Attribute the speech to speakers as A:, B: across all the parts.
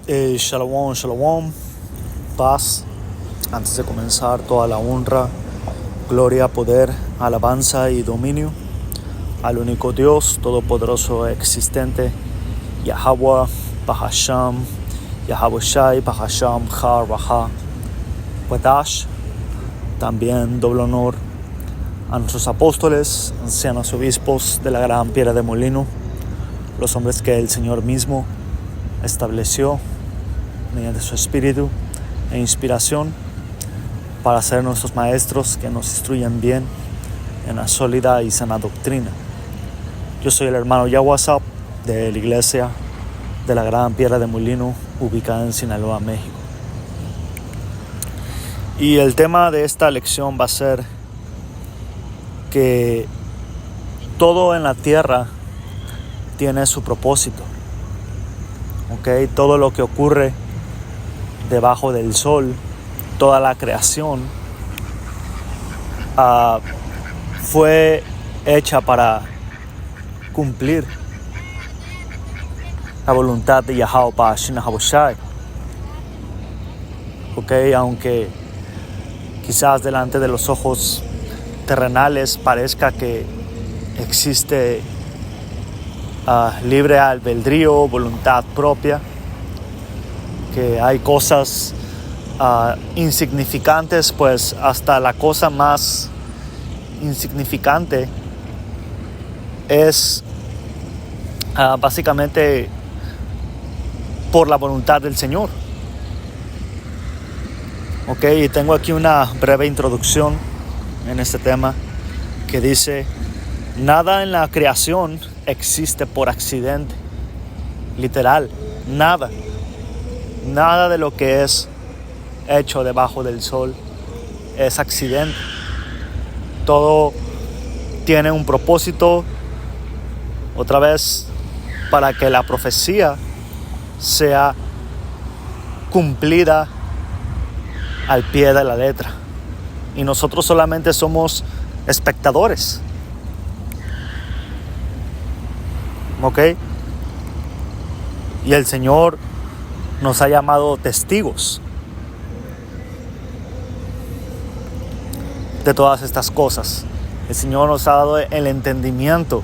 A: Shalom, shalom, paz. Antes de comenzar, toda la honra, gloria, poder, alabanza y dominio al único Dios todopoderoso existente, Yahweh, Bahasham, Yahweh Shai, Bahasham, Har, Baha, Wadash. También doble honor a nuestros apóstoles, ancianos obispos de la Gran Piedra de Molino, los hombres que el Señor mismo estableció mediante su espíritu e inspiración para ser nuestros maestros que nos instruyan bien en la sólida y sana doctrina. Yo soy el hermano Yahuasap de la iglesia de la Gran Piedra de Molino, ubicada en Sinaloa, México. Y el tema de esta lección va a ser que todo en la tierra tiene su propósito. Okay, todo lo que ocurre debajo del sol, toda la creación fue hecha para cumplir la voluntad de Yahweh Ba'ashin Haboshai. Okay, aunque quizás delante de los ojos terrenales parezca que existe libre albedrío, voluntad propia, que hay cosas insignificantes, pues hasta la cosa más insignificante es básicamente por la voluntad del Señor. Ok, y tengo aquí una breve introducción en este tema que dice: nada en la creación existe por accidente. Literal, nada de lo que es hecho debajo del sol es accidente. Todo tiene un propósito, otra vez, para que la profecía sea cumplida al pie de la letra, y nosotros solamente somos espectadores. ¿Ok? Y el Señor nos ha llamado testigos de todas estas cosas. El Señor nos ha dado el entendimiento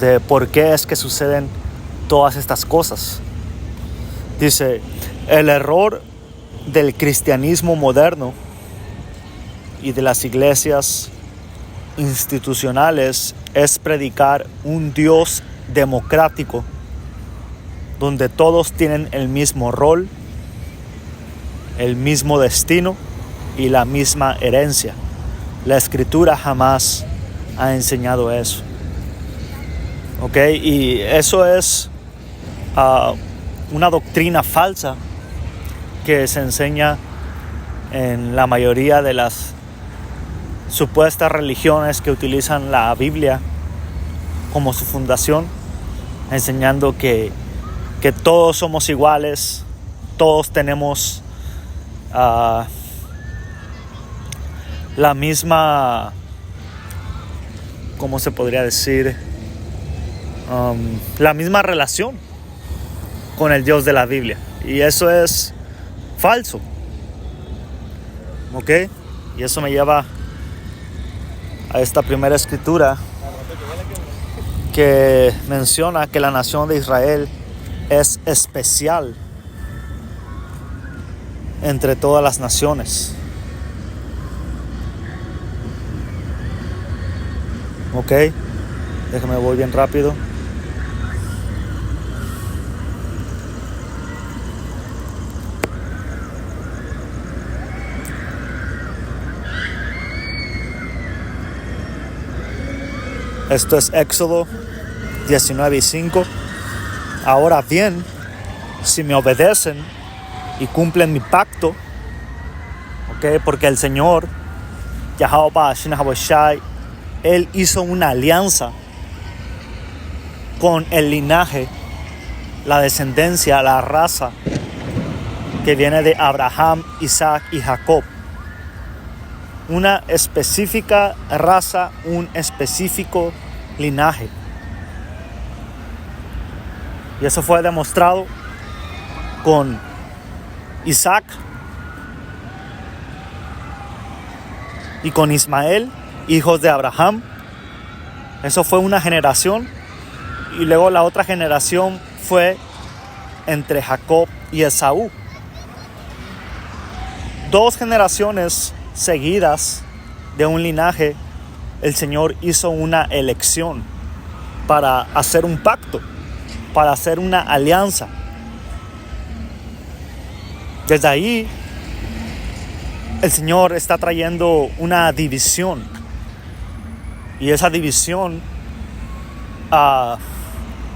A: de por qué es que suceden todas estas cosas. Dice: el error del cristianismo moderno y de las iglesias institucionales es predicar un Dios democrático donde todos tienen el mismo rol, el mismo destino y la misma herencia. La Escritura jamás ha enseñado eso. ¿Ok? Y eso es una doctrina falsa que se enseña en la mayoría de las supuestas religiones que utilizan la Biblia como su fundación, enseñando que todos somos iguales, todos tenemos la misma, ¿cómo se podría decir? La misma relación con el Dios de la Biblia. Y eso es falso. ¿Ok? Y eso me lleva a esta primera escritura que menciona que la nación de Israel es especial entre todas las naciones. Ok, déjame voy bien rápido. Esto es Éxodo 19:5. Ahora bien, si me obedecen y cumplen mi pacto, ¿okay? Porque el Señor, Yahweh Ba'ashin Haboshai, Él hizo una alianza con el linaje, la descendencia, la raza que viene de Abraham, Isaac y Jacob. Una específica raza, un específico linaje. Y eso fue demostrado con Isaac y con Ismael, hijos de Abraham. Eso fue una generación. Y luego la otra generación fue entre Jacob y Esaú. 2 generaciones seguidas de un linaje, el Señor hizo una elección para hacer un pacto, para hacer una alianza. Desde ahí, el Señor está trayendo una división. Y esa división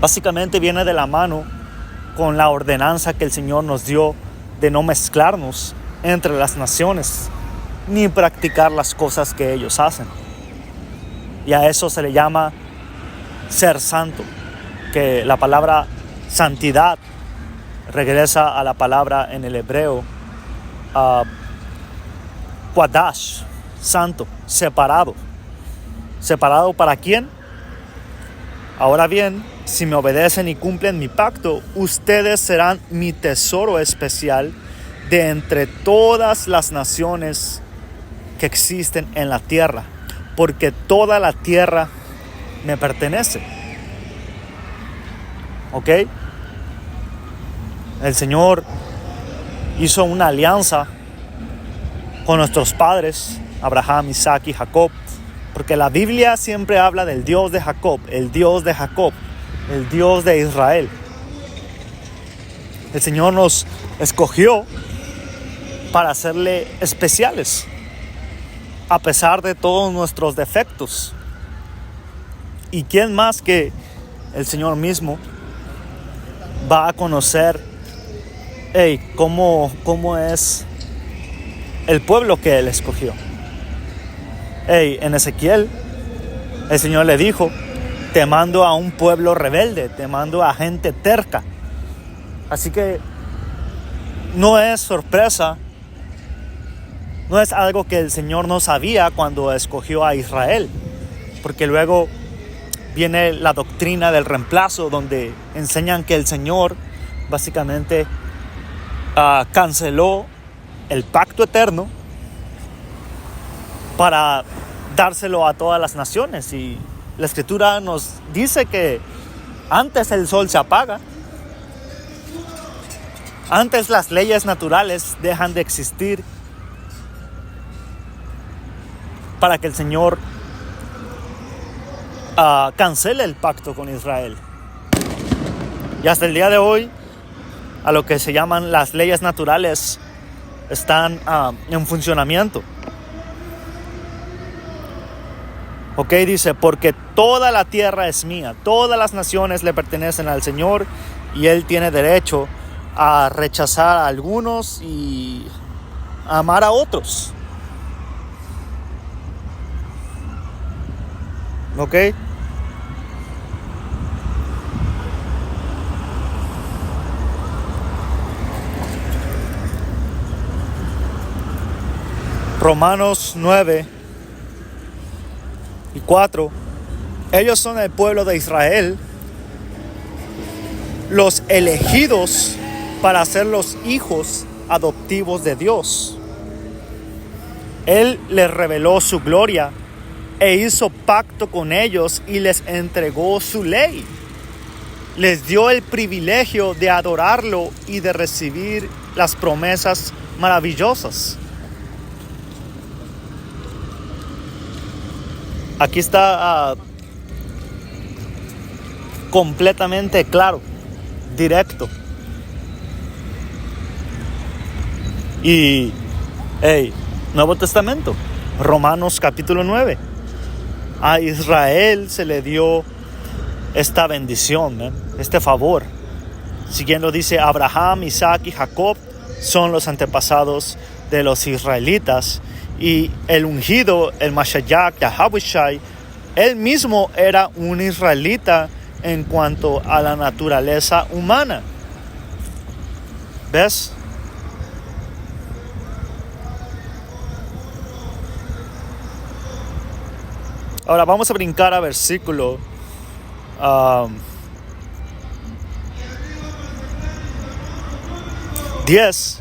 A: básicamente viene de la mano con la ordenanza que el Señor nos dio de no mezclarnos entre las naciones, ni practicar las cosas que ellos hacen. Y a eso se le llama ser santo, que la palabra santidad regresa a la palabra en el hebreo Quadash, santo, separado. ¿Separado para quién? Ahora bien, si me obedecen y cumplen mi pacto, ustedes serán mi tesoro especial de entre todas las naciones que existen en la tierra, porque toda la tierra me pertenece. ¿Ok? El Señor hizo una alianza con nuestros padres, Abraham, Isaac y Jacob, porque la Biblia siempre habla del Dios de Jacob, el Dios de Jacob, el Dios de Israel. El Señor nos escogió para hacerle especiales, a pesar de todos nuestros defectos. ¿Y quién más que el Señor mismo va a conocer cómo es el pueblo que Él escogió? En Ezequiel, el Señor le dijo: te mando a un pueblo rebelde, te mando a gente terca. Así que no es sorpresa, no es algo que el Señor no sabía cuando escogió a Israel, porque luego viene la doctrina del reemplazo, donde enseñan que el Señor básicamente canceló el pacto eterno para dárselo a todas las naciones. Y la Escritura nos dice que antes el sol se apaga, antes las leyes naturales dejan de existir, para que el Señor cancele el pacto con Israel. Y hasta el día de hoy, a lo que se llaman las leyes naturales están en funcionamiento. Ok, dice: porque toda la tierra es mía, todas las naciones le pertenecen al Señor, y Él tiene derecho a rechazar a algunos y a amar a otros. Ok. Romanos 9:4. Ellos son el pueblo de Israel, los elegidos para ser los hijos adoptivos de Dios. Él les reveló su gloria e hizo pacto con ellos y les entregó su ley. Les dio el privilegio de adorarlo y de recibir las promesas maravillosas. Aquí está completamente claro, directo. Y Nuevo Testamento, Romanos capítulo 9. A Israel se le dio esta bendición, este favor. Siguiendo dice: Abraham, Isaac y Jacob son los antepasados de los israelitas. Y el ungido, el Mashiach, Yahawashi, él mismo era un israelita en cuanto a la naturaleza humana. ¿Ves? Ahora vamos a brincar a versículo 10.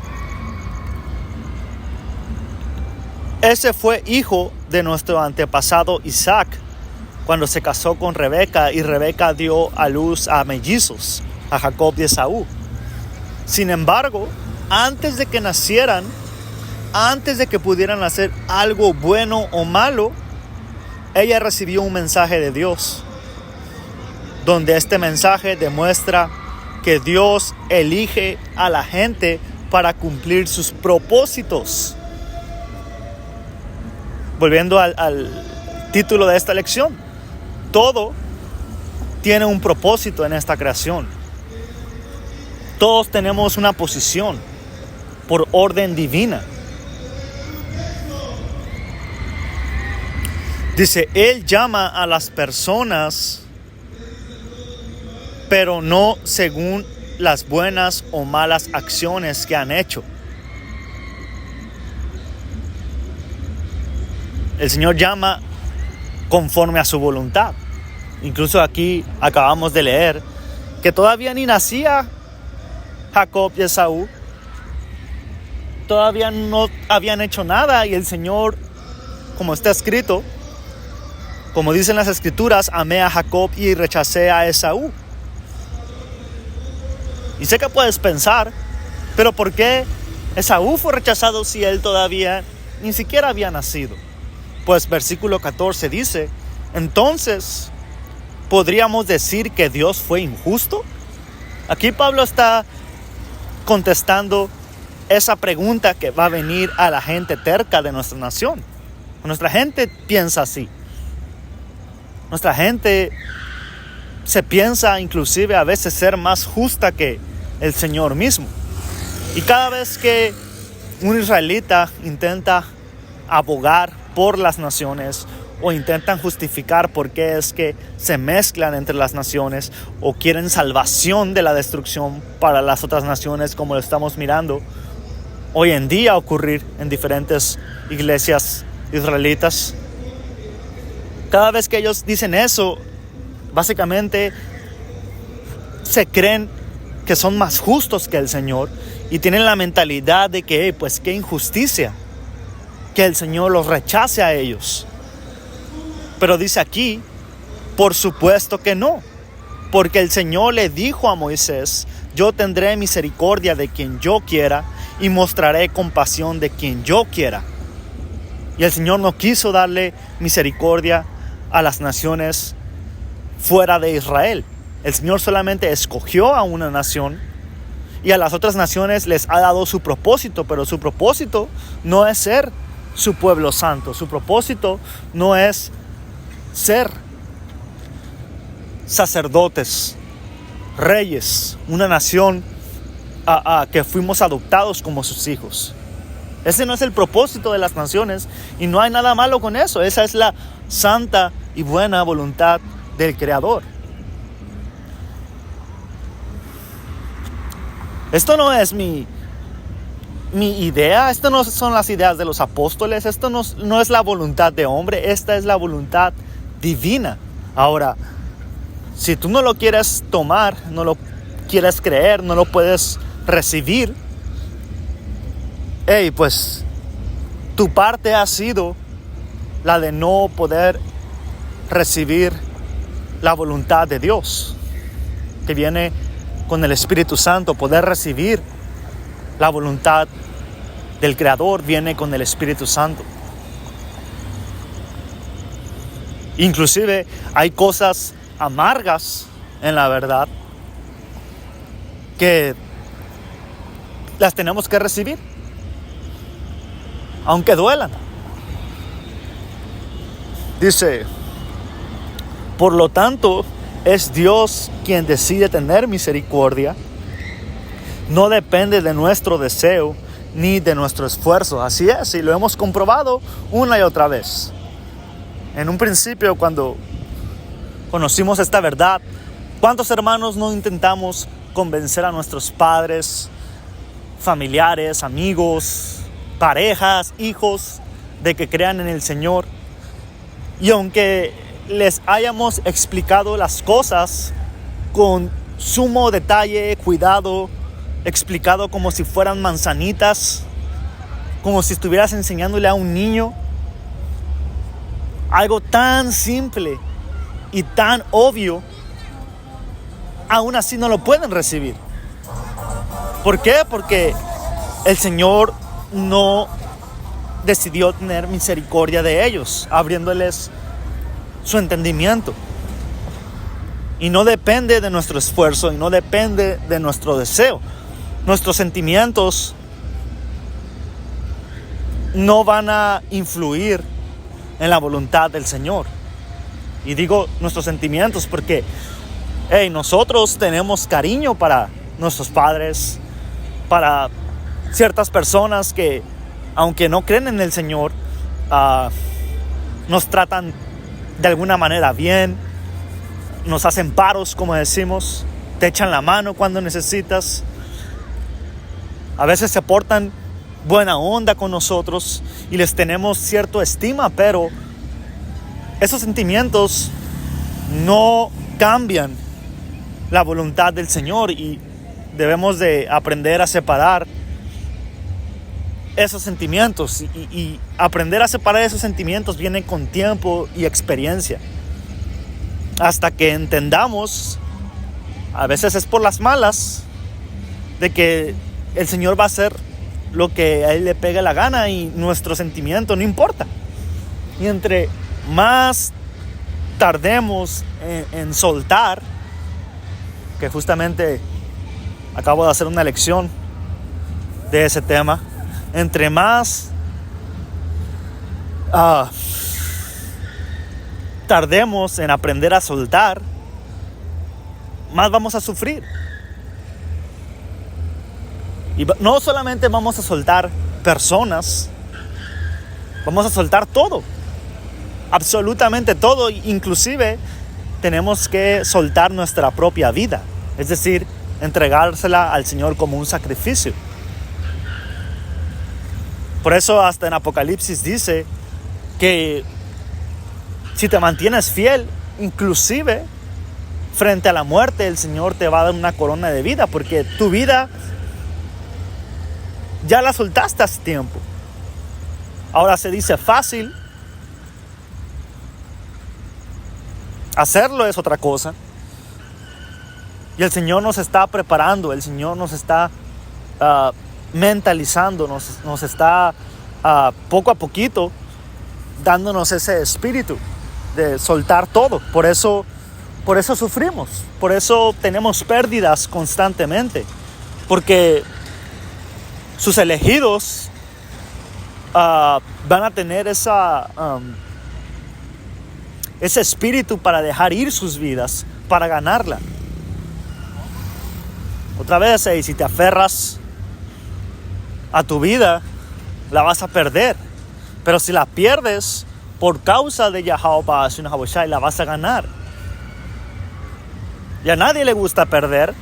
A: Ese fue hijo de nuestro antepasado Isaac, cuando se casó con Rebeca, y Rebeca dio a luz a mellizos, a Jacob y Esaú. Sin embargo, antes de que nacieran, antes de que pudieran hacer algo bueno o malo, ella recibió un mensaje de Dios, donde este mensaje demuestra que Dios elige a la gente para cumplir sus propósitos. Volviendo al título de esta lección, todo tiene un propósito en esta creación. Todos tenemos una posición por orden divina. Dice, Él llama a las personas, pero no según las buenas o malas acciones que han hecho. El Señor llama conforme a su voluntad. Incluso aquí acabamos de leer que todavía ni nacía Jacob y Esaú. Todavía no habían hecho nada y el Señor, como está escrito, como dicen las Escrituras, amé a Jacob y rechacé a Esaú. Y sé que puedes pensar, pero ¿por qué Esaú fue rechazado si él todavía ni siquiera había nacido? Pues versículo 14 dice, entonces, ¿podríamos decir que Dios fue injusto? Aquí Pablo está contestando esa pregunta que va a venir a la gente terca de nuestra nación. Nuestra gente piensa así. Nuestra gente se piensa inclusive a veces ser más justa que el Señor mismo. Y cada vez que un israelita intenta abogar por las naciones o intentan justificar por qué es que se mezclan entre las naciones o quieren salvación de la destrucción para las otras naciones, como lo estamos mirando hoy en día ocurrir en diferentes iglesias israelitas, cada vez que ellos dicen eso, básicamente se creen que son más justos que el Señor y tienen la mentalidad de que, pues qué injusticia que el Señor los rechace a ellos. Pero dice aquí, por supuesto que no, porque el Señor le dijo a Moisés, yo tendré misericordia de quien yo quiera y mostraré compasión de quien yo quiera. Y el Señor no quiso darle misericordia a las naciones fuera de Israel. El Señor solamente escogió a una nación y a las otras naciones les ha dado su propósito, pero su propósito no es ser su pueblo santo. Su propósito no es ser sacerdotes, reyes, una nación que fuimos adoptados como sus hijos. Ese no es el propósito de las naciones y no hay nada malo con eso. Esa es la santa y buena voluntad del Creador. Esto no es mi idea, esto no son las ideas de los apóstoles, esto no es la voluntad de hombre, esta es la voluntad divina. Ahora, si tú no lo quieres tomar, no lo quieres creer, no lo puedes recibir, pues tu parte ha sido la de no poder recibir la voluntad de Dios, que viene con el Espíritu Santo. Poder recibir la voluntad del Creador viene con el Espíritu Santo. Inclusive hay cosas amargas en la verdad que las tenemos que recibir, aunque duelan. Dice, por lo tanto, es Dios quien decide tener misericordia. No depende de nuestro deseo ni de nuestro esfuerzo. Así es, y lo hemos comprobado una y otra vez. En un principio, cuando conocimos esta verdad, ¿cuántos hermanos no intentamos convencer a nuestros padres, familiares, amigos, parejas, hijos, de que crean en el Señor? Y aunque les hayamos explicado las cosas con sumo detalle, cuidado, explicado como si fueran manzanitas, como si estuvieras enseñándole a un niño. Algo tan simple y tan obvio, aún así no lo pueden recibir. ¿Por qué? Porque el Señor no decidió tener misericordia de ellos, abriéndoles su entendimiento. Y no depende de nuestro esfuerzo y no depende de nuestro deseo. Nuestros sentimientos no van a influir en la voluntad del Señor. Y digo nuestros sentimientos porque nosotros tenemos cariño para nuestros padres, para ciertas personas que, aunque no creen en el Señor, nos tratan de alguna manera bien, nos hacen paros, como decimos, te echan la mano cuando necesitas. A veces se portan buena onda con nosotros y les tenemos cierta estima, pero esos sentimientos no cambian la voluntad del Señor y debemos de aprender a separar esos sentimientos y aprender a separar esos sentimientos viene con tiempo y experiencia, hasta que entendamos, a veces es por las malas, de que el Señor va a hacer lo que a Él le pegue la gana y nuestro sentimiento no importa. Y entre más tardemos en soltar, que justamente acabo de hacer una lección de ese tema, entre más tardemos en aprender a soltar, más vamos a sufrir. Y no solamente vamos a soltar personas, vamos a soltar todo, absolutamente todo. Inclusive tenemos que soltar nuestra propia vida, es decir, entregársela al Señor como un sacrificio. Por eso hasta en Apocalipsis dice que si te mantienes fiel, inclusive frente a la muerte, el Señor te va a dar una corona de vida, porque tu vida ya la soltaste hace tiempo. Ahora se dice fácil, hacerlo es otra cosa. Y el Señor nos está preparando, el Señor nos está mentalizando, nos está poco a poquito dándonos ese espíritu de soltar todo. Por eso sufrimos, por eso tenemos pérdidas constantemente, porque sus elegidos van a tener ese espíritu para dejar ir sus vidas, para ganarla. Otra vez, si te aferras a tu vida, la vas a perder. Pero si la pierdes por causa de Yahweh Ba'ashun Haboshai, la vas a ganar. Y a nadie le gusta perder,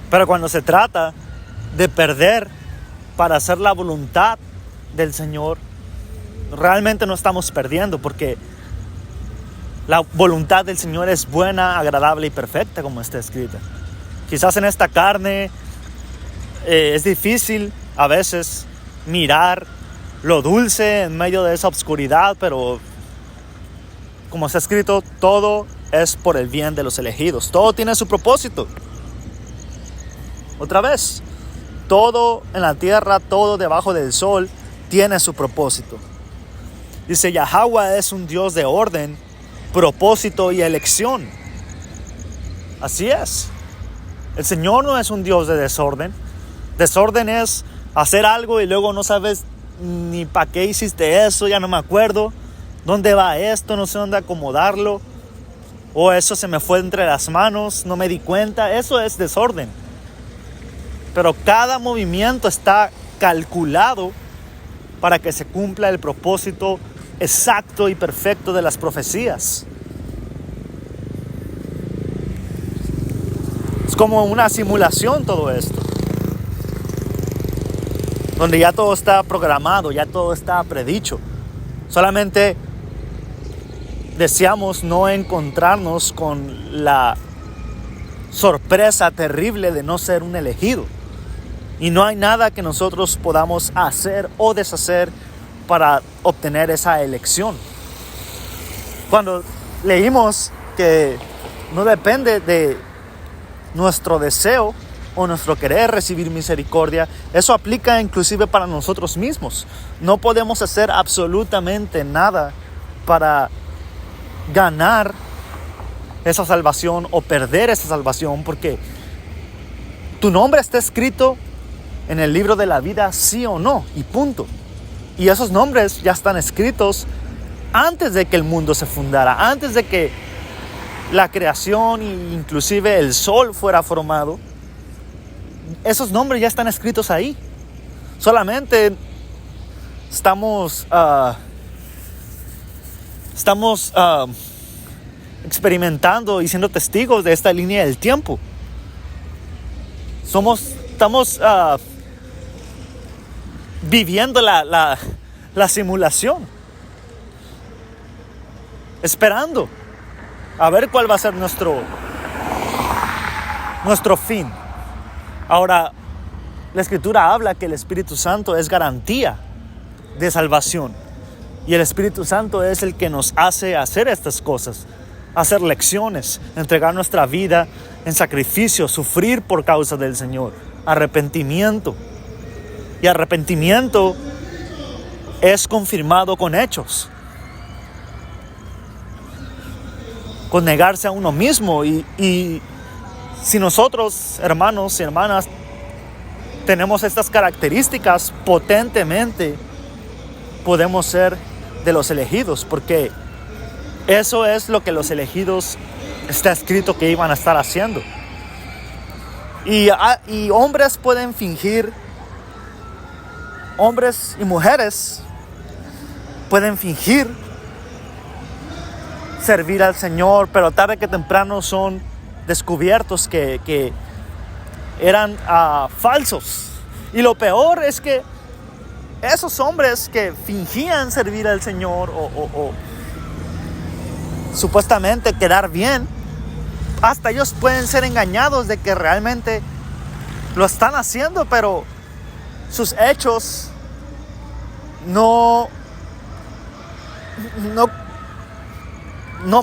A: pero cuando se trata de perder para hacer la voluntad del Señor, realmente no estamos perdiendo, porque la voluntad del Señor es buena, agradable y perfecta, como está escrita. Quizás en esta carne es difícil a veces mirar lo dulce en medio de esa oscuridad, pero como está escrito, todo es por el bien de los elegidos. Todo tiene su propósito. Otra vez, todo en la tierra, todo debajo del sol tiene su propósito. Dice, Yahweh es un Dios de orden, propósito y elección. Así es. El Señor no es un Dios de desorden. Desorden es hacer algo y luego no sabes ni para qué hiciste eso, ya no me acuerdo. ¿Dónde va esto? No sé dónde acomodarlo. O eso se me fue entre las manos, no me di cuenta. Eso es desorden. Pero cada movimiento está calculado para que se cumpla el propósito exacto y perfecto de las profecías. Es como una simulación todo esto, donde ya todo está programado, ya todo está predicho. Solamente deseamos no encontrarnos con la sorpresa terrible de no ser un elegido. Y no hay nada que nosotros podamos hacer o deshacer para obtener esa elección. Cuando leímos que no depende de nuestro deseo o nuestro querer recibir misericordia, eso aplica inclusive para nosotros mismos. No podemos hacer absolutamente nada para ganar esa salvación o perder esa salvación, porque tu nombre está escrito en el libro de la vida, sí o no, y punto. Y esos nombres ya están escritos antes de que el mundo se fundara, antes de que la creación e inclusive el sol fuera formado. Esos nombres ya están escritos ahí. Solamente estamos experimentando y siendo testigos de esta línea del tiempo. Estamos viviendo la simulación, esperando a ver cuál va a ser nuestro fin. Ahora, la Escritura habla que el Espíritu Santo es garantía de salvación. Y el Espíritu Santo es el que nos hace hacer estas cosas, hacer lecciones, entregar nuestra vida en sacrificio, sufrir por causa del Señor, arrepentimiento. Y arrepentimiento es confirmado con hechos, con negarse a uno mismo. Y si nosotros, hermanos y hermanas, tenemos estas características, potentemente podemos ser de los elegidos, porque eso es lo que los elegidos está escrito que iban a estar haciendo. Y hombres pueden fingir, hombres y mujeres pueden fingir servir al Señor, pero tarde que temprano son descubiertos que eran falsos. Y lo peor es que esos hombres que fingían servir al Señor o supuestamente quedar bien, hasta ellos pueden ser engañados de que realmente lo están haciendo, pero sus hechos no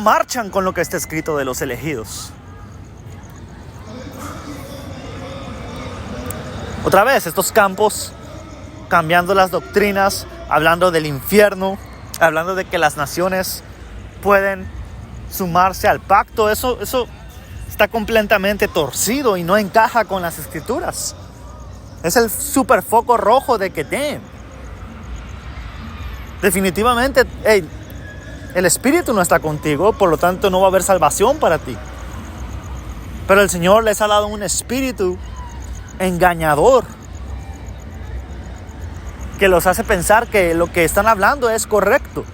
A: marchan con lo que está escrito de los elegidos. Otra vez, estos campos, cambiando las doctrinas, hablando del infierno, hablando de que las naciones pueden sumarse al pacto, eso está completamente torcido y no encaja con las Escrituras. Es el super foco rojo de que definitivamente el Espíritu no está contigo, por lo tanto no va a haber salvación para ti. Pero el Señor les ha dado un espíritu engañador que los hace pensar que lo que están hablando es correcto.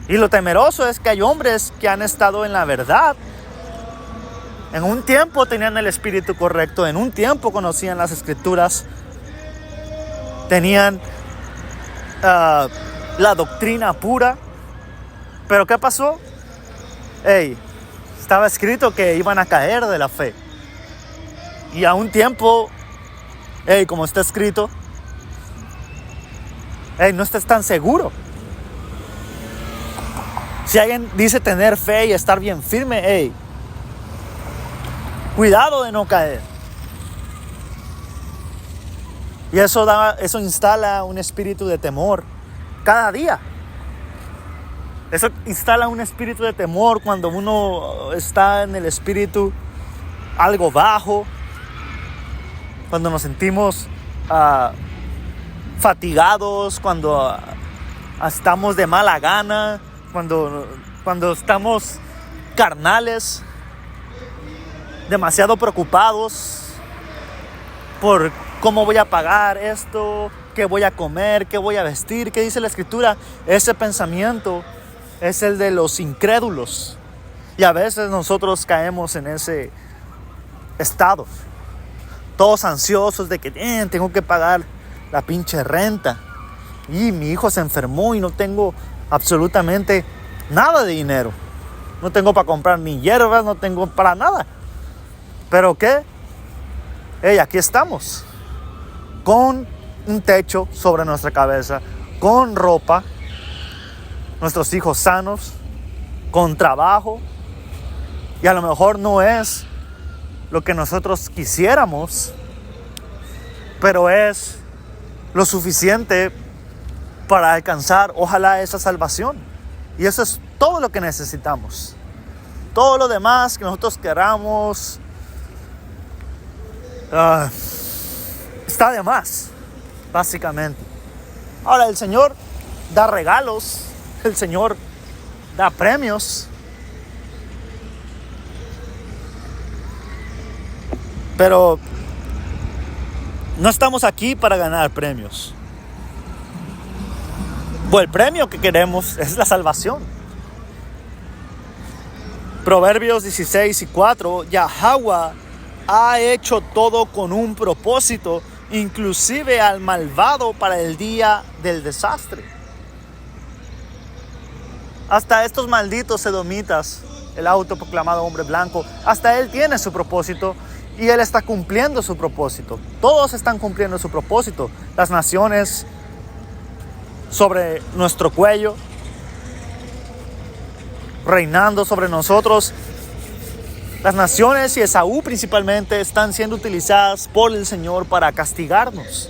A: Y lo temeroso es que hay hombres que han estado en la verdad. En un tiempo tenían el espíritu correcto, en un tiempo conocían las Escrituras, tenían la doctrina pura. Pero ¿qué pasó? Estaba escrito que iban a caer de la fe. Y a un tiempo, como está escrito, no estás tan seguro. Si alguien dice tener fe y estar bien firme, cuidado de no caer. Y eso instala un espíritu de temor cada día. Eso instala un espíritu de temor cuando uno está en el espíritu algo bajo, cuando nos sentimos fatigados, cuando estamos de mala gana, cuando estamos carnales, demasiado preocupados por cómo voy a pagar esto, qué voy a comer, qué voy a vestir, qué dice la Escritura. Ese pensamiento es el de los incrédulos. Y a veces nosotros caemos en ese estado, todos ansiosos de que tengo que pagar la pinche renta, y mi hijo se enfermó y no tengo absolutamente nada de dinero, no tengo para comprar ni hierbas, no tengo para nada. Pero ¿qué? Aquí estamos, con un techo sobre nuestra cabeza, con ropa, nuestros hijos sanos, con trabajo. Y a lo mejor no es lo que nosotros quisiéramos, pero es lo suficiente para alcanzar, ojalá, esa salvación. Y eso es todo lo que necesitamos. Todo lo demás que nosotros queramos está de más, básicamente. Ahora, el Señor da regalos, el Señor da premios, pero no estamos aquí para ganar premios. Pues el premio que queremos es la salvación. Proverbios 16:4, Yahweh ha hecho todo con un propósito, inclusive al malvado para el día del desastre. Hasta estos malditos edomitas, el autoproclamado hombre blanco, hasta él tiene su propósito y él está cumpliendo su propósito. Todos están cumpliendo su propósito. Las naciones sobre nuestro cuello, reinando sobre nosotros. Las naciones y Esaú principalmente están siendo utilizadas por el Señor para castigarnos.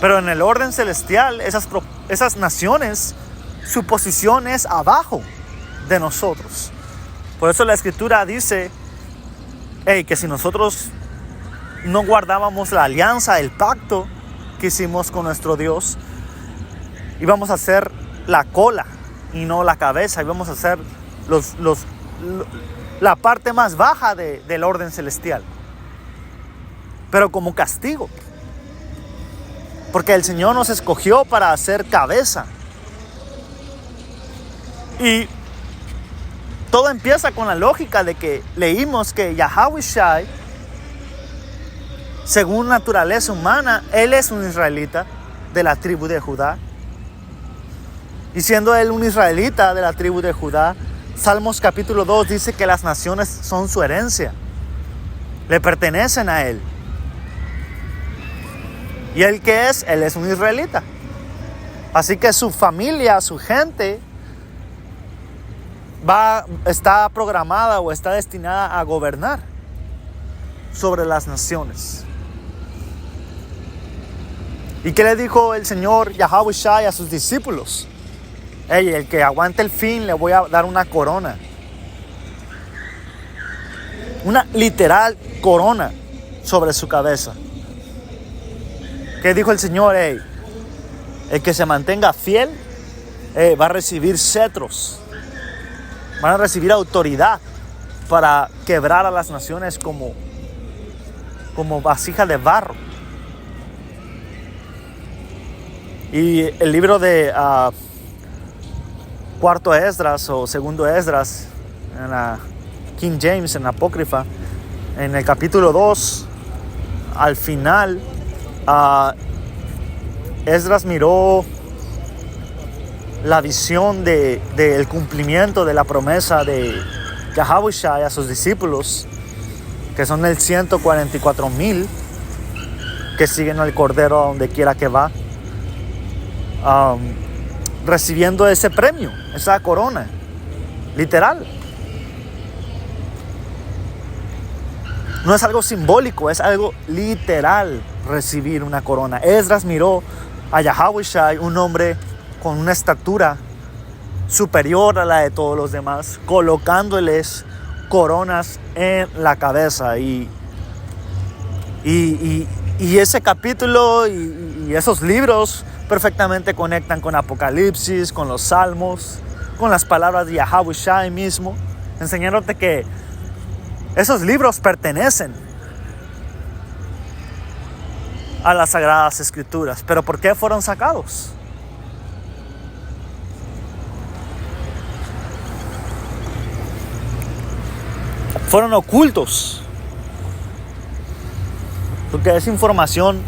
A: Pero en el orden celestial, esas naciones, su posición es abajo de nosotros. Por eso la Escritura dice que si nosotros no guardábamos la alianza, el pacto que hicimos con nuestro Dios, íbamos a ser la cola y no la cabeza, íbamos a ser la parte más baja del orden celestial, pero como castigo, porque el Señor nos escogió para ser cabeza. Y todo empieza con la lógica de que leímos que Yahweh Shai, según naturaleza humana, él es un israelita de la tribu de Judá. Y siendo él un israelita de la tribu de Judá, Salmos capítulo 2 dice que las naciones son su herencia, le pertenecen a él. ¿Y él qué es? Él es un israelita. Así que su familia, su gente, está programada o está destinada a gobernar sobre las naciones. ¿Y qué le dijo el Señor Yahweh Shai a sus discípulos? El que aguante el fin le voy a dar una corona. Una literal corona sobre su cabeza. ¿Qué dijo el Señor? El que se mantenga fiel va a recibir cetros. Van a recibir autoridad para quebrar a las naciones como vasija de barro. Y el libro de Cuarto Esdras o Segundo Esdras, en la King James, en la Apócrifa, en el capítulo 2, al final, Esdras miró la visión del cumplimiento de la promesa de Yahweh Shai a sus discípulos, que son el 144,000 que siguen al Cordero a donde quiera que va, recibiendo ese premio, esa corona, literal. No es algo simbólico, es algo literal recibir una corona. Esdras miró a Yahweh Shai, un hombre con una estatura superior a la de todos los demás, colocándoles coronas en la cabeza. Y ese capítulo y esos libros perfectamente conectan con Apocalipsis, con los Salmos, con las palabras de Yahweh Shai mismo, enseñándote que esos libros pertenecen a las Sagradas Escrituras. ¿Pero por qué fueron sacados? Fueron ocultos, porque es información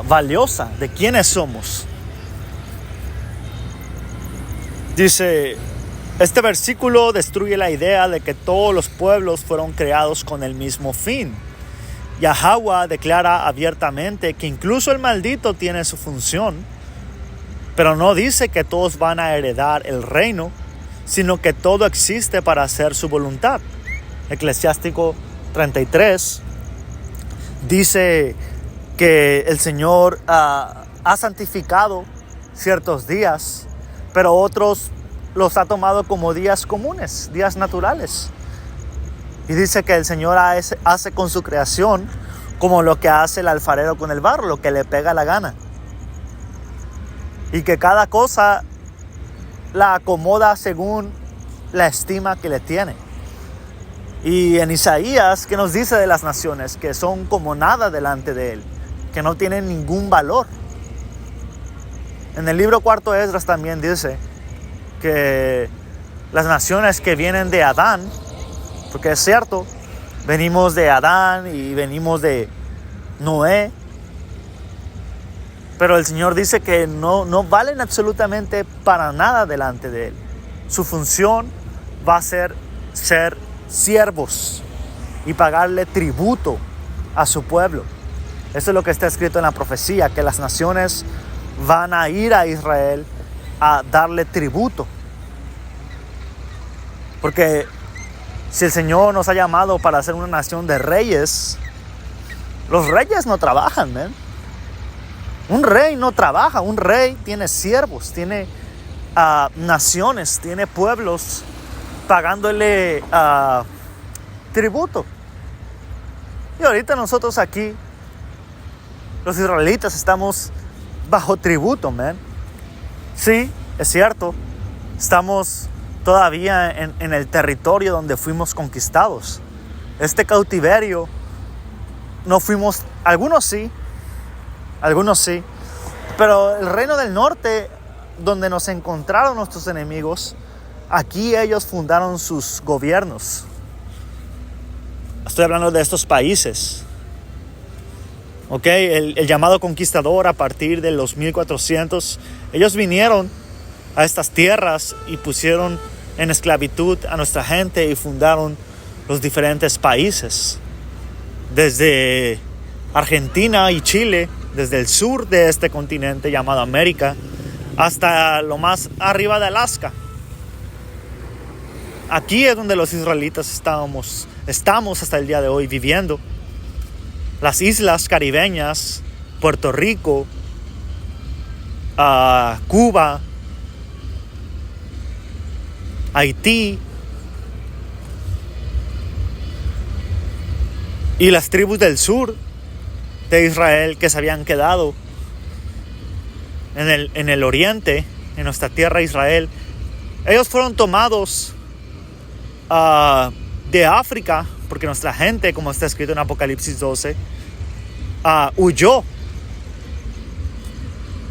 A: valiosa de quiénes somos. Dice Este versículo destruye la idea de que todos los pueblos fueron creados con el mismo fin. Yahweh declara abiertamente que incluso el maldito tiene su función, pero no dice que todos van a heredar el reino, sino que todo existe para hacer su voluntad. Eclesiástico 33 dice que el Señor ha santificado ciertos días, pero otros los ha tomado como días comunes, días naturales. Y dice que el Señor hace con su creación como lo que hace el alfarero con el barro, lo que le pega la gana. Y que cada cosa la acomoda según la estima que le tiene. Y en Isaías, ¿qué nos dice de las naciones? Que son como nada delante de Él, que no tienen ningún valor. En el libro cuarto de Esdras también dice que las naciones que vienen de Adán, porque es cierto, venimos de Adán y venimos de Noé, pero el Señor dice que no valen absolutamente para nada delante de Él. Su función va a ser siervos y pagarle tributo a su pueblo. Eso es lo que está escrito en la profecía, que las naciones van a ir a Israel a darle tributo. Porque si el Señor nos ha llamado para ser una nación de reyes, los reyes no trabajan, ¿ven? Un rey no trabaja, un rey tiene siervos, tiene naciones, tiene pueblos pagándole tributo. Y ahorita nosotros aquí, los israelitas, estamos bajo tributo, man. Sí, es cierto, estamos todavía en el territorio donde fuimos conquistados. Este cautiverio no fuimos, algunos sí, pero el reino del norte, donde nos encontraron nuestros enemigos, aquí ellos fundaron sus gobiernos. Estoy hablando de estos países. El llamado conquistador a partir de los 1400, ellos vinieron a estas tierras y pusieron en esclavitud a nuestra gente y fundaron los diferentes países. Desde Argentina y Chile, desde el sur de este continente llamado América, hasta lo más arriba de Alaska. Aquí es donde los israelitas estamos hasta el día de hoy viviendo. Las islas caribeñas, Puerto Rico, Cuba, Haití y las tribus del sur de Israel que se habían quedado en el oriente, en nuestra tierra Israel. Ellos fueron tomados de África, porque nuestra gente, como está escrito en Apocalipsis 12, huyó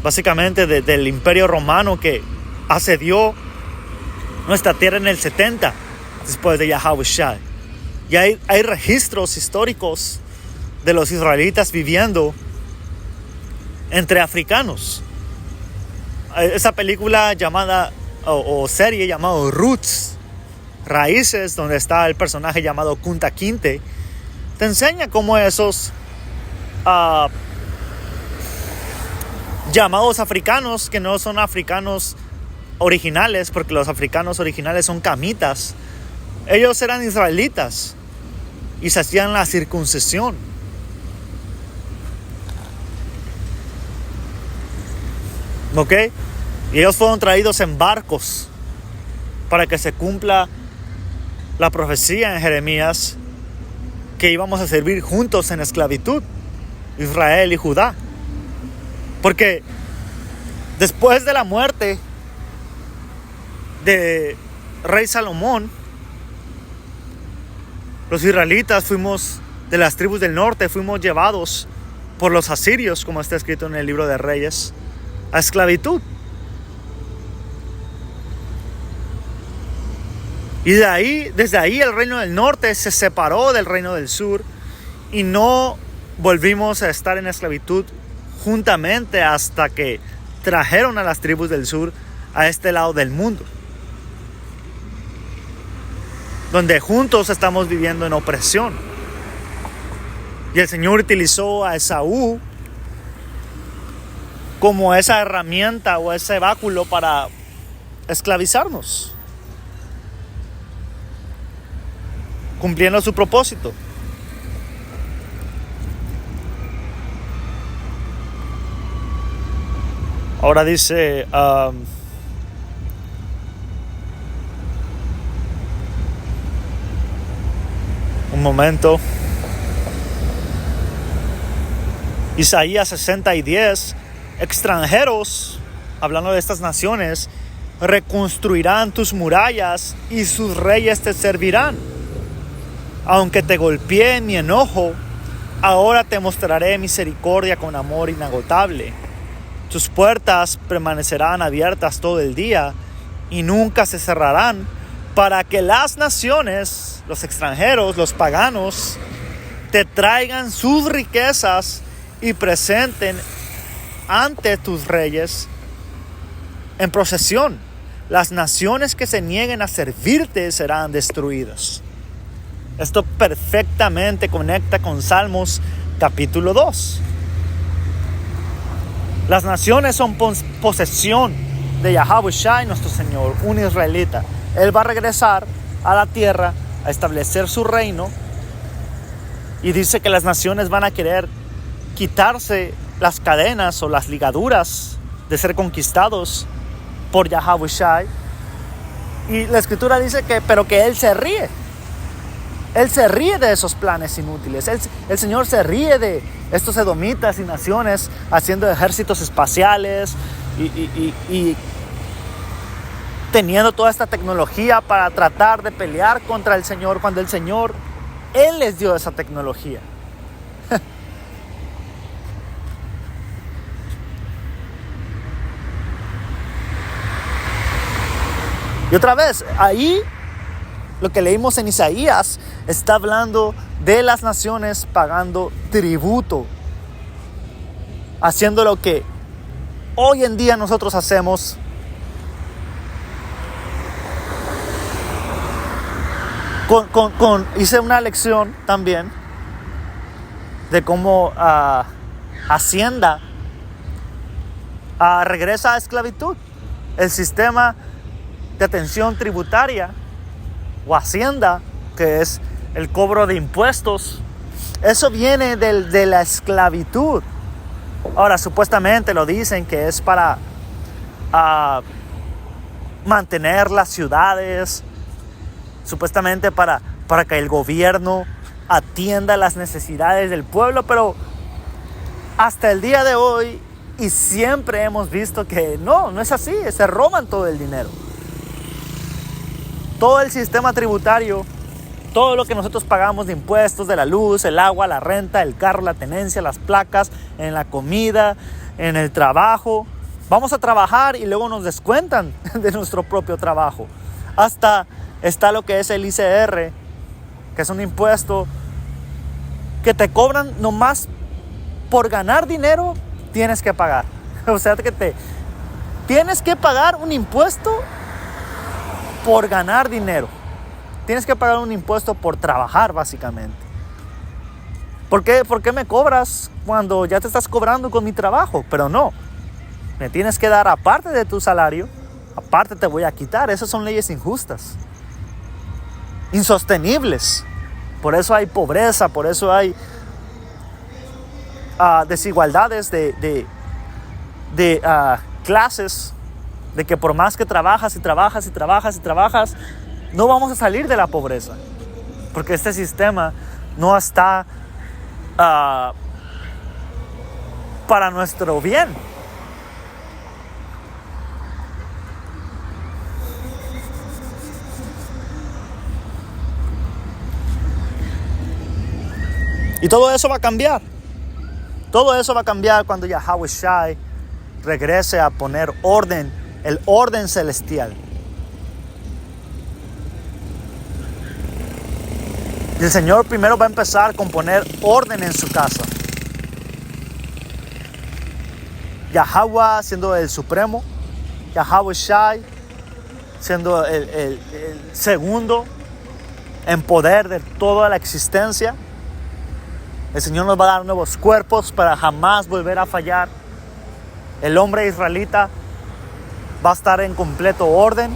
A: básicamente del imperio romano que asedió nuestra tierra en el 70 después de Yahushua. Y hay registros históricos de los israelitas viviendo entre africanos. Esa película llamada o serie llamada Roots, Raíces, donde está el personaje llamado Kunta Kinte, te enseña cómo esos llamados africanos, que no son africanos originales, porque los africanos originales son camitas, ellos eran israelitas y se hacían la circuncisión. Y ellos fueron traídos en barcos para que se cumpla la profecía en Jeremías que íbamos a servir juntos en esclavitud, Israel y Judá. Porque después de la muerte de rey Salomón, los israelitas fuimos de las tribus del norte, fuimos llevados por los asirios, como está escrito en el libro de Reyes, a esclavitud. Y desde ahí el reino del norte se separó del reino del sur y no volvimos a estar en esclavitud juntamente hasta que trajeron a las tribus del sur a este lado del mundo. donde juntos estamos viviendo en opresión. Y el Señor utilizó a Esaú como esa herramienta o ese báculo para esclavizarnos, cumpliendo su propósito. Ahora dice, un momento, Isaías 60:10, extranjeros, hablando de estas naciones, reconstruirán tus murallas y sus reyes te servirán. Aunque te golpeé en mi enojo, ahora te mostraré misericordia con amor inagotable. Tus puertas permanecerán abiertas todo el día y nunca se cerrarán, para que las naciones, los extranjeros, los paganos, te traigan sus riquezas y presenten ante tus reyes en procesión. Las naciones que se nieguen a servirte serán destruidas. Esto perfectamente conecta con Salmos capítulo 2. Las naciones son posesión de Yahweh Shai, nuestro Señor, un israelita. Él va a regresar a la tierra a establecer su reino. Y dice que las naciones van a querer quitarse las cadenas o las ligaduras de ser conquistados por Yahweh Shai. Y la escritura dice pero que Él se ríe. Él se ríe de esos planes inútiles. El Señor se ríe de estos edomitas y naciones haciendo ejércitos espaciales y teniendo toda esta tecnología para tratar de pelear contra el Señor, cuando el Señor, Él les dio esa tecnología. Y otra vez, ahí lo que leímos en Isaías está hablando de las naciones pagando tributo, haciendo lo que hoy en día nosotros hacemos. Hice una lección también de cómo Hacienda regresa a esclavitud. El sistema de atención tributaria o Hacienda, que es el cobro de impuestos, eso viene de la esclavitud. Ahora, supuestamente lo dicen que es para mantener las ciudades, supuestamente para que el gobierno atienda las necesidades del pueblo, pero hasta el día de hoy y siempre hemos visto que no es así. Se roban todo el dinero. Todo el sistema tributario, todo lo que nosotros pagamos de impuestos, de la luz, el agua, la renta, el carro, la tenencia, las placas, en la comida, en el trabajo. Vamos a trabajar y luego nos descuentan de nuestro propio trabajo. Hasta está lo que es el ICR, que es un impuesto que te cobran nomás por ganar dinero, tienes que pagar. O sea que tienes que pagar un impuesto por ganar dinero. Tienes que pagar un impuesto por trabajar, básicamente. ¿Por qué me cobras cuando ya te estás cobrando con mi trabajo? Pero no, me tienes que dar aparte de tu salario, aparte te voy a quitar. Esas son leyes injustas, insostenibles. Por eso hay pobreza, por eso hay desigualdades de clases, de que por más que trabajas, no vamos a salir de la pobreza, porque este sistema no está para nuestro bien. Y todo eso va a cambiar. Todo eso va a cambiar cuando Yahweh Shai regrese a poner orden, el orden celestial. Y el Señor primero va a empezar con poner orden en su casa. Yahweh siendo el supremo, Yahweh Shai siendo el segundo, en poder de toda la existencia. El Señor nos va a dar nuevos cuerpos para jamás volver a fallar. El hombre israelita va a estar en completo orden,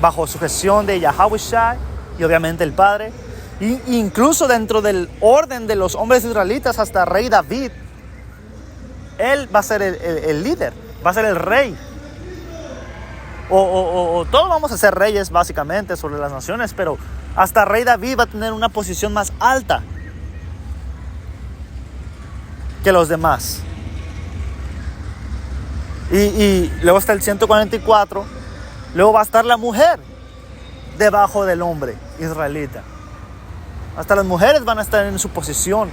A: bajo sujeción de Yahawashi y obviamente el Padre. Y incluso dentro del orden de los hombres israelitas, hasta el rey David, él va a ser el líder, va a ser el rey. O todos vamos a ser reyes básicamente sobre las naciones, pero hasta el rey David va a tener una posición más alta que los demás. Y luego está el 144. Luego va a estar la mujer debajo del hombre israelita. Hasta las mujeres van a estar en su posición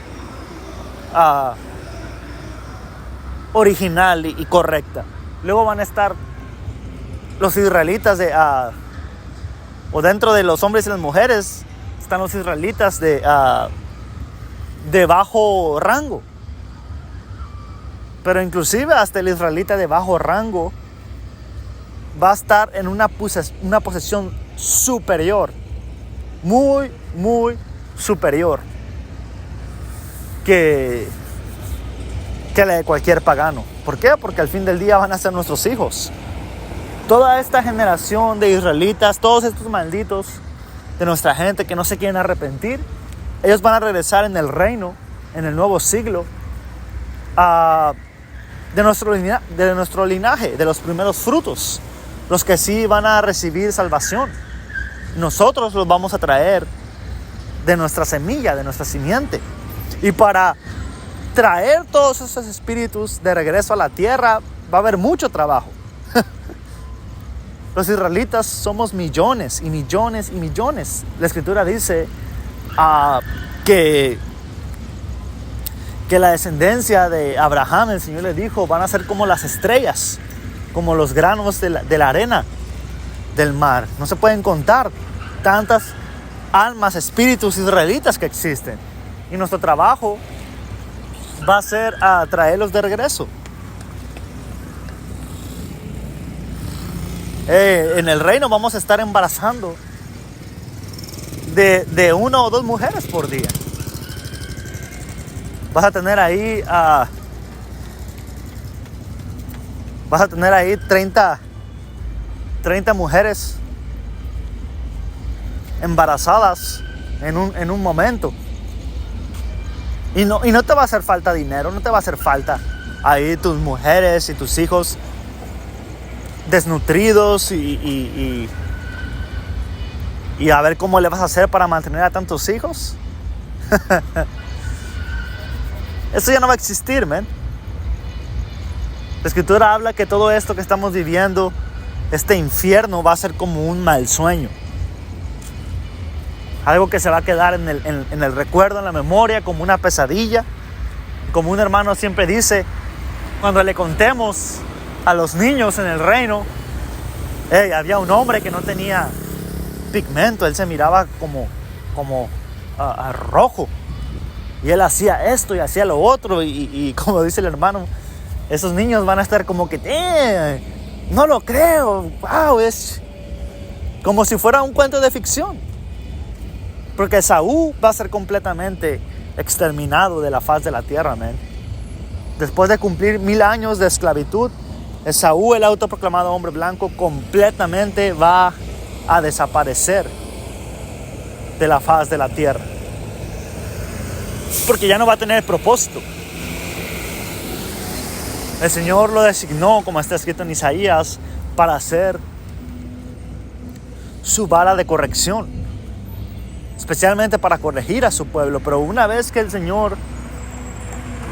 A: original y correcta. Luego van a estar los israelitas o dentro de los hombres y las mujeres están los israelitas de bajo rango. Pero inclusive hasta el israelita de bajo rango va a estar en una posición superior, muy, muy superior que la de cualquier pagano. ¿Por qué? Porque al fin del día van a ser nuestros hijos. Toda esta generación de israelitas, todos estos malditos de nuestra gente que no se quieren arrepentir, ellos van a regresar en el reino, en el nuevo siglo, de nuestro linaje, de los primeros frutos, los que sí van a recibir salvación. Nosotros los vamos a traer de nuestra semilla, de nuestra simiente. Y para traer todos esos espíritus de regreso a la tierra va a haber mucho trabajo. Los israelitas somos millones y millones y millones. La escritura dice que la descendencia de Abraham, el Señor le dijo, van a ser como las estrellas, como los granos de la arena del mar. No se pueden contar tantas almas, espíritus israelitas que existen. Y nuestro trabajo va a ser traerlos de regreso. En el reino vamos a estar embarazando de 1 o 2 mujeres por día. Vas a tener ahí 30 mujeres embarazadas en un momento. Y no te va a hacer falta dinero, no te va a hacer falta ahí tus mujeres y tus hijos desnutridos y a ver cómo le vas a hacer para mantener a tantos hijos. Eso ya no va a existir, man. La escritura habla que todo esto que estamos viviendo, este infierno, va a ser como un mal sueño. Algo que se va a quedar en el recuerdo, en la memoria, como una pesadilla. Como un hermano siempre dice, cuando le contemos a los niños en el reino, había un hombre que no tenía pigmento, él se miraba como rojo. Y él hacía esto y hacía lo otro. Y como dice el hermano, esos niños van a estar como que, no lo creo, wow, es como si fuera un cuento de ficción. Porque Esaú va a ser completamente exterminado de la faz de la tierra, man. Después de cumplir 1000 años de esclavitud, Esaú, el autoproclamado hombre blanco, completamente va a desaparecer de la faz de la tierra. Porque ya no va a tener propósito. El Señor lo designó, como está escrito en Isaías, para ser su vara de corrección, especialmente para corregir a su pueblo. Pero una vez que el Señor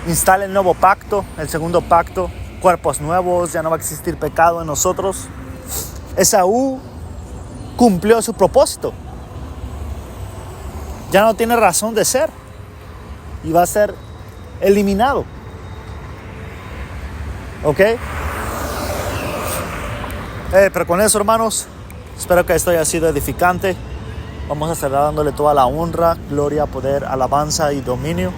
A: instale el nuevo pacto, el segundo pacto, cuerpos nuevos, ya no va a existir pecado en nosotros, Esaú cumplió su propósito. Ya no tiene razón de ser y va a ser eliminado. ¿Ok? Pero con eso, hermanos, espero que esto haya sido edificante. Vamos a cerrar dándole toda la honra, gloria, poder, alabanza y dominio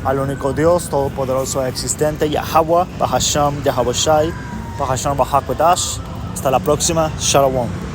A: al único Dios todopoderoso e existente, Yahweh, Bahasham, Yahawashi, Bahasham, Bahakwadash. Hasta la próxima. Shalom.